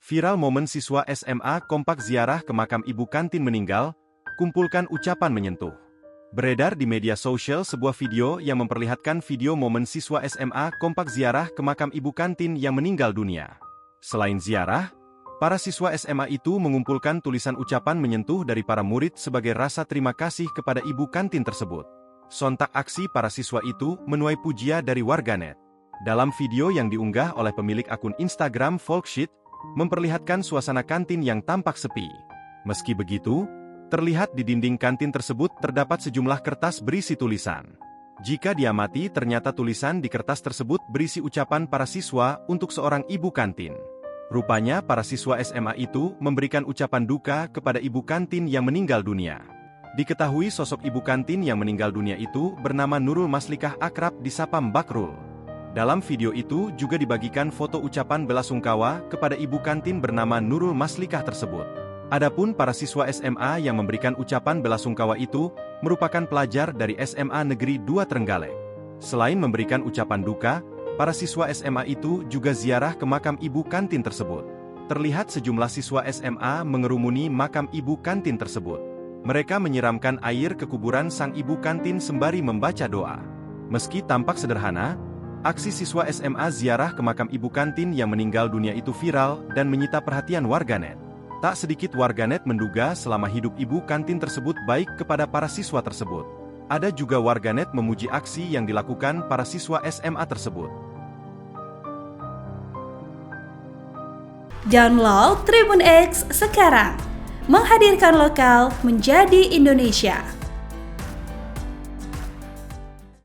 Viral momen siswa SMA kompak ziarah ke makam ibu kantin meninggal, kumpulkan ucapan menyentuh. Beredar di media sosial sebuah video yang memperlihatkan video momen siswa SMA kompak ziarah ke makam ibu kantin yang meninggal dunia. Selain ziarah, para siswa SMA itu mengumpulkan tulisan ucapan menyentuh dari para murid sebagai rasa terima kasih kepada ibu kantin tersebut. Sontak aksi para siswa itu menuai pujian dari warganet. Dalam video yang diunggah oleh pemilik akun Instagram Folksheet, memperlihatkan suasana kantin yang tampak sepi. Meski begitu, terlihat di dinding kantin tersebut terdapat sejumlah kertas berisi tulisan. Jika diamati, ternyata tulisan di kertas tersebut berisi ucapan para siswa untuk seorang ibu kantin. Rupanya para siswa SMA itu memberikan ucapan duka kepada ibu kantin yang meninggal dunia. Diketahui sosok ibu kantin yang meninggal dunia itu bernama Nurul Maslikah, akrab disapa Mbak Rul. Dalam video itu juga dibagikan foto ucapan belasungkawa kepada ibu kantin bernama Nurul Maslikah tersebut. Adapun para siswa SMA yang memberikan ucapan belasungkawa itu merupakan pelajar dari SMA Negeri 2 Trenggalek. Selain memberikan ucapan duka, para siswa SMA itu juga ziarah ke makam ibu kantin tersebut. Terlihat sejumlah siswa SMA mengerumuni makam ibu kantin tersebut. Mereka menyiramkan air ke kuburan sang ibu kantin sembari membaca doa. Meski tampak sederhana, aksi siswa SMA ziarah ke makam ibu kantin yang meninggal dunia itu viral dan menyita perhatian warganet. Tak sedikit warganet menduga selama hidup ibu kantin tersebut baik kepada para siswa tersebut. Ada juga warganet memuji aksi yang dilakukan para siswa SMA tersebut. Download Tribun X sekarang, menghadirkan lokal menjadi Indonesia.